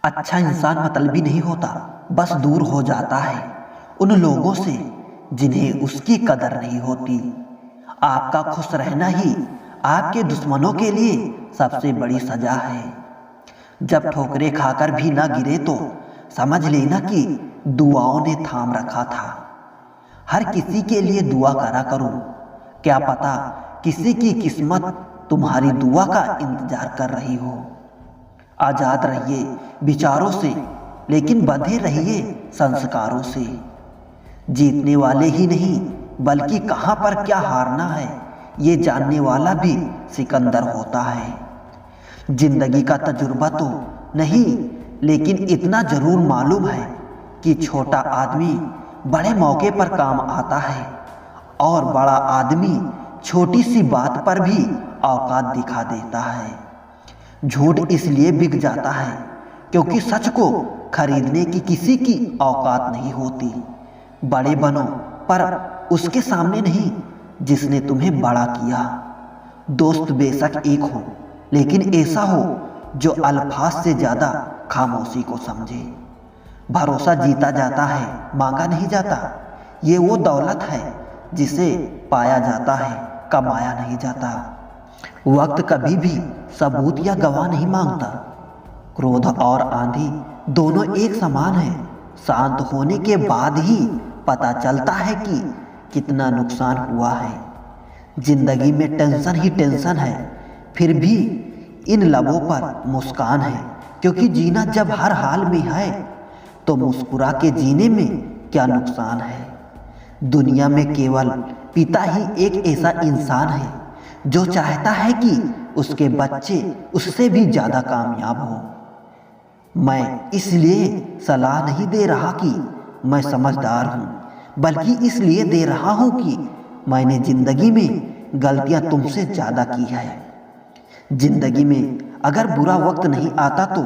अच्छा इंसान मतलबी नहीं होता, बस दूर हो जाता है उन लोगों से जिन्हें उसकी कदर नहीं होती। आपका खुश रहना ही आपके दुश्मनों के लिए सबसे बड़ी सजा है। जब ठोकरें खाकर भी ना गिरे तो समझ लेना कि दुआओं ने थाम रखा था। हर किसी के लिए दुआ करा करो, क्या पता किसी की किस्मत तुम्हारी दुआ का इंतजार कर रही हो। आजाद रहिए विचारों से, लेकिन बंधे रहिए संस्कारों से। जीतने वाले ही नहीं बल्कि कहां पर क्या हारना है ये जानने वाला भी सिकंदर होता है। जिंदगी का तजुर्बा तो नहीं, लेकिन इतना जरूर मालूम है कि छोटा आदमी बड़े मौके पर काम आता है और बड़ा आदमी छोटी सी बात पर भी औकात दिखा देता है। झूठ इसलिए बिक जाता है क्योंकि सच को खरीदने की किसी की औकात नहीं होती। बड़े बनो पर उसके सामने नहीं जिसने तुम्हें बड़ा किया। दोस्त बेशक एक हो, लेकिन ऐसा हो जो अल्फाज से ज्यादा खामोशी को समझे। भरोसा जीता जाता है, मांगा नहीं जाता। ये वो दौलत है जिसे पाया जाता है, कमाया नहीं जाता। वक्त कभी भी सबूत या गवाह नहीं मांगता। क्रोध और आंधी दोनों एक समान है। शांत होने के बाद ही पता चलता है कि कितना नुकसान हुआ है। जिंदगी में टेंशन ही टेंशन है, फिर भी इन लबों पर मुस्कान है, क्योंकि जीना जब हर हाल में है तो मुस्कुरा के जीने में क्या नुकसान है। दुनिया में केवल पिता ही एक ऐसा इंसान है जो चाहता है कि उसके बच्चे उससे भी ज्यादा कामयाब हो। मैं इसलिए सलाह नहीं दे रहा कि मैं समझदार हूं, बल्कि इसलिए दे रहा हूं कि मैंने जिंदगी में गलतियां तुमसे ज्यादा की है। जिंदगी में अगर बुरा वक्त नहीं आता तो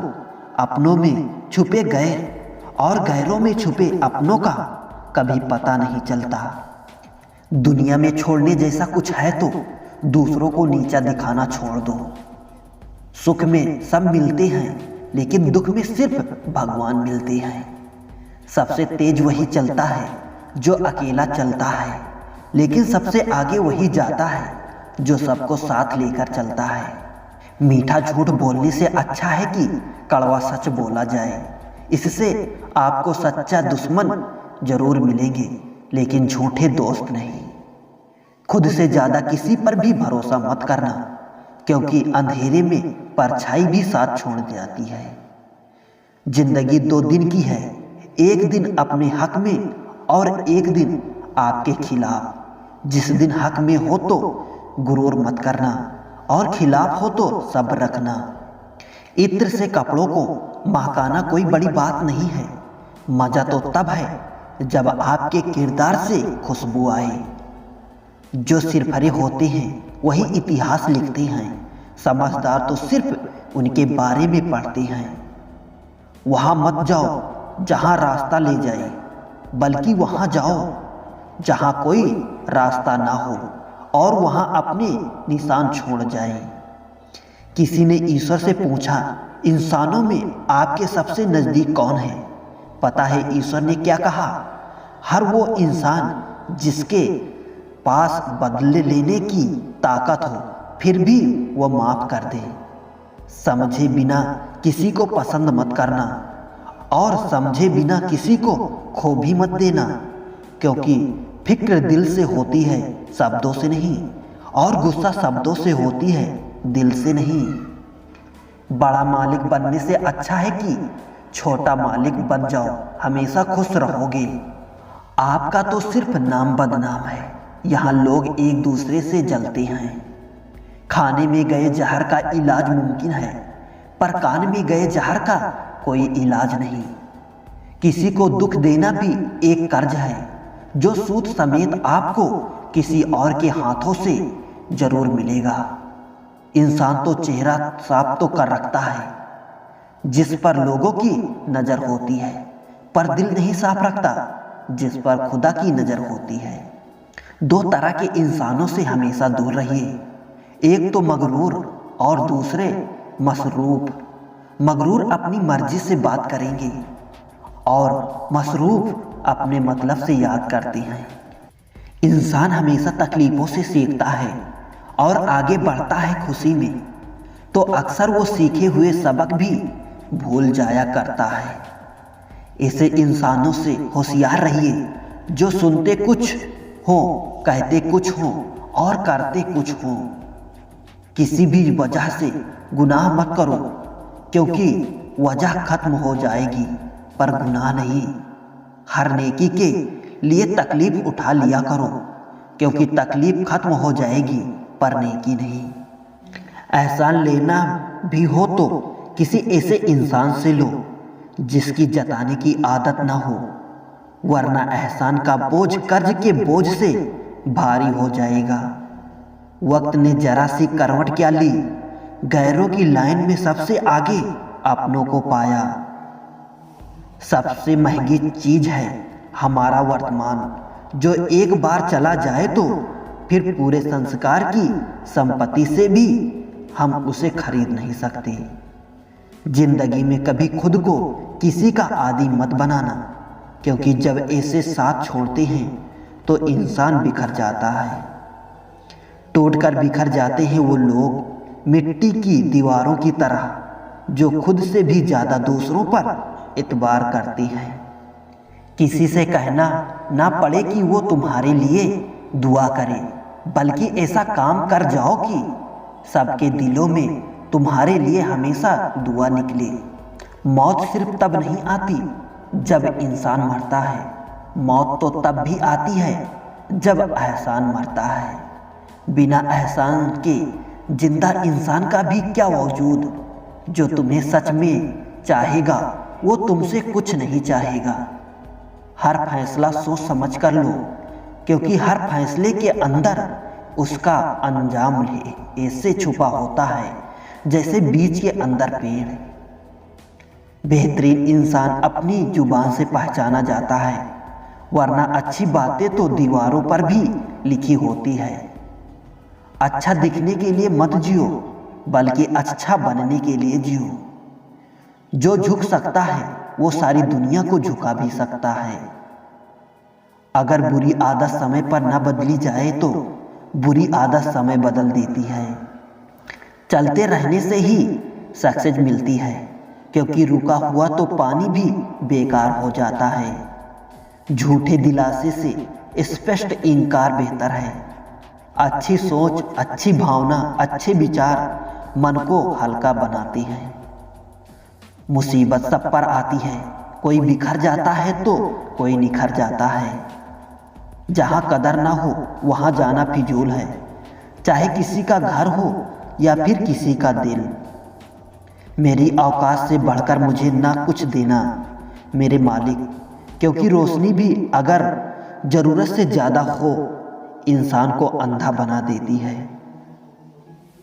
अपनों में छुपे गैर और गैरों में छुपे अपनों का कभी पता नहीं चलता। दुनिया में छोड़ने जैसा कुछ है तो दूसरों को नीचा दिखाना छोड़ दो। सुख में सब मिलते हैं, लेकिन दुख में सिर्फ भगवान मिलते हैं। सबसे तेज वही चलता है जो अकेला चलता है, लेकिन सबसे आगे वही जाता है जो सबको साथ लेकर चलता है। मीठा झूठ बोलने से अच्छा है कि कड़वा सच बोला जाए। इससे आपको सच्चा दुश्मन जरूर मिलेंगे, लेकिन झूठे दोस्त नहीं। खुद से ज्यादा किसी पर भी भरोसा मत करना, क्योंकि अंधेरे में परछाई भी साथ छोड़ जाती है। जिंदगी 2 दिन की है, एक दिन अपने हक में और एक दिन आपके खिलाफ। जिस दिन हक में हो तो गुरूर मत करना और खिलाफ हो तो सब्र रखना। इत्र से कपड़ों को महकाना कोई बड़ी बात नहीं है। मजा तो तब है जब आपके किरदार से खुशबू आए। जो सिरफरे होते हैं वही इतिहास लिखते हैं। समझदार तो सिर्फ उनके बारे में पढ़ते हैं। वहां मत जाओ जहां रास्ता ले जाए, बल्कि वहां जाओ जहां कोई रास्ता ना हो और वहां अपने निशान छोड़ जाए। किसी ने ईश्वर से पूछा, इंसानों में आपके सबसे नजदीक कौन है? पता है ईश्वर ने क्या कहा? हर वो इंसान जिसके पास बदले लेने की ताकत हो, फिर भी वो माफ कर दे। समझे बिना किसी को पसंद मत करना और समझे बिना किसी को खो भी मत देना, क्योंकि फिक्र दिल से होती है, शब्दों से नहीं, और गुस्सा शब्दों से होती है, दिल से नहीं। बड़ा मालिक बनने से अच्छा है कि छोटा मालिक बन जाओ, हमेशा खुश रहोगे। आपका तो सिर्फ नाम बदनाम है। यहाँ लोग एक दूसरे से जलते हैं। खाने में गए जहर का इलाज मुमकिन है, पर कान में गए जहर का कोई इलाज नहीं। किसी को दुख देना भी एक कर्ज है, जो सूद समेत आपको किसी और के हाथों से जरूर मिलेगा। इंसान तो चेहरा साफ तो कर रखता है, जिस पर लोगों की नजर होती है, पर दिल नहीं साफ रखता, जिस पर खुदा की नजर होती है। 2 तरह के इंसानों से हमेशा दूर रहिए, एक तो मगरूर और दूसरे मसरूफ। मगरूर अपनी मर्जी से बात करेंगे और मसरूफ अपने मतलब से याद करते हैं। इंसान हमेशा तकलीफों से सीखता है और आगे बढ़ता है खुशी में, तो अक्सर वो सीखे हुए सबक भी भूल जाया करता है। ऐसे इंसानों से होशियार रहिए जो सुनते कुछ हो, कहते कुछ हो और करते कुछ हो। किसी भी वजह से गुनाह मत करो, क्योंकि वजह खत्म हो जाएगी पर गुनाह नहीं। हर नेकी के लिए तकलीफ उठा लिया करो, क्योंकि तकलीफ खत्म हो जाएगी पर नेकी नहीं। एहसान लेना भी हो तो किसी ऐसे इंसान से लो जिसकी जताने की आदत ना हो, वरना एहसान का बोझ कर्ज के बोझ से भारी हो जाएगा। वक्त ने जरा सी करवट क्या ली, गैरों की लाइन में सबसे आगे अपनों को पाया। सबसे महंगी चीज है हमारा वर्तमान, जो एक बार चला जाए तो फिर पूरे संस्कार की संपत्ति से भी हम उसे खरीद नहीं सकते। जिंदगी में कभी खुद को किसी का आदी मत बनाना, क्योंकि जब ऐसे साथ छोड़ते हैं तो इंसान बिखर जाता है। टूटकर बिखर जाते हैं वो लोग मिट्टी की दीवारों की तरह, जो खुद से भी ज्यादा दूसरों पर इतबार करते हैं। किसी से कहना ना पड़े कि वो तुम्हारे लिए दुआ करे, बल्कि ऐसा काम कर जाओ कि सबके दिलों में तुम्हारे लिए हमेशा दुआ निकले। मौत सिर्फ तब नहीं आती जब इंसान मरता है, मौत तो तब भी आती है जब एहसान मरता है। बिना एहसान के जिंदा इंसान का भी क्या वजूद। जो तुम्हें सच में चाहेगा वो तुमसे कुछ नहीं चाहेगा। हर फैसला सोच समझ कर लो, क्योंकि हर फैसले के अंदर उसका अंजाम ऐसे छुपा होता है जैसे बीज के अंदर पेड़। बेहतरीन इंसान अपनी जुबान से पहचाना जाता है, वरना अच्छी बातें तो दीवारों पर भी लिखी होती है। अच्छा दिखने के लिए मत जियो, बल्कि अच्छा बनने के लिए जियो। जो झुक सकता है वो सारी दुनिया को झुका भी सकता है। अगर बुरी आदत समय पर न बदली जाए तो बुरी आदत समय बदल देती है। चलते रहने से ही सक्सेस मिलती है, क्योंकि रुका हुआ तो पानी भी बेकार हो जाता है। झूठे दिलासे से स्पष्ट इनकार बेहतर है। अच्छी सोच, अच्छी भावना, अच्छे विचार मन को हल्का बनाती हैं। मुसीबत सब पर आती है, कोई बिखर जाता है तो कोई निखर जाता है। जहाँ कदर ना हो वहाँ जाना फिजूल है, चाहे किसी का घर हो या फिर किसी का दिल। मेरी औकात से बढ़कर मुझे ना कुछ देना मेरे मालिक, क्योंकि रोशनी भी अगर जरूरत से ज़्यादा हो इंसान को अंधा बना देती है।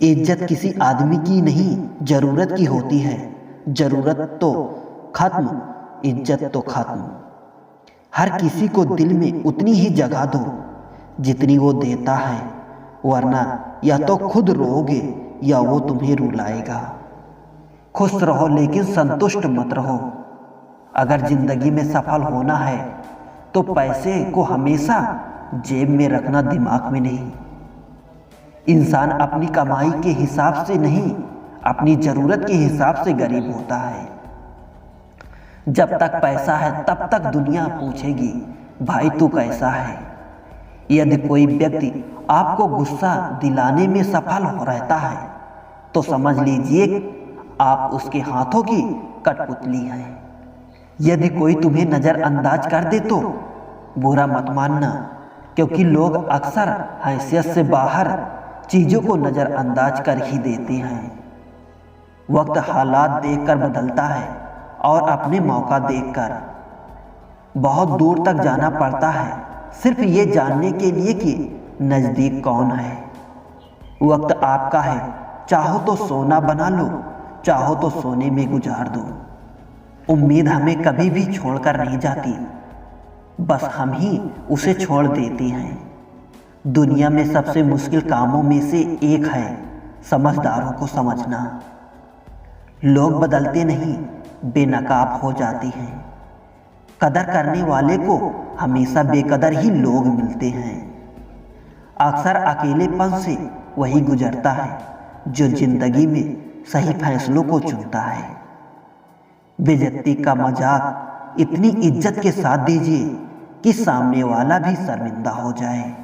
इज्जत किसी आदमी की नहीं जरूरत की होती है। जरूरत तो खत्म, इज्जत तो खत्म। हर किसी को दिल में उतनी ही जगह दो जितनी वो देता है, वरना या तो खुद रोओगे या वो तुम्हें रुलाएगा। खुश रहो लेकिन संतुष्ट मत रहो। अगर जिंदगी में सफल होना है तो पैसे को हमेशा जेब में रखना, दिमाग में नहीं। इंसान अपनी कमाई के हिसाब से नहीं, अपनी जरूरत के हिसाब से गरीब होता है। जब तक पैसा है तब तक दुनिया पूछेगी भाई तू कैसा है। यदि कोई व्यक्ति आपको गुस्सा दिलाने में सफल हो रहता है तो समझ लीजिए आप उसके हाथों की कठपुतली हैं। यदि कोई तुम्हें नज़रअंदाज कर दे तो बुरा मत मानना, क्योंकि लोग अक्सर हैसियत से बाहर चीज़ों को नज़रअंदाज कर ही देते हैं। वक्त हालात देखकर बदलता है और अपने मौका देखकर। बहुत दूर तक जाना पड़ता है सिर्फ ये जानने के लिए कि नज़दीक कौन है। वक्त आपका है, चाहो तो सोना बना लो, चाहो तो सोने में गुजार दो। उम्मीद हमें कभी भी छोड़कर नहीं जाती, बस हम ही उसे छोड़ देते हैं। दुनिया में सबसे मुश्किल कामों में से एक है समझदारों को समझना। लोग बदलते नहीं, बेनकाब हो जाते हैं। कदर करने वाले को हमेशा बेकदर ही लोग मिलते हैं। अक्सर अकेलेपन से वही गुजरता है जो जिंदगी में सही फैसलों को चुनता है। बेइज्जती का मजाक इतनी इज्जत के साथ दीजिए कि सामने वाला भी शर्मिंदा हो जाए।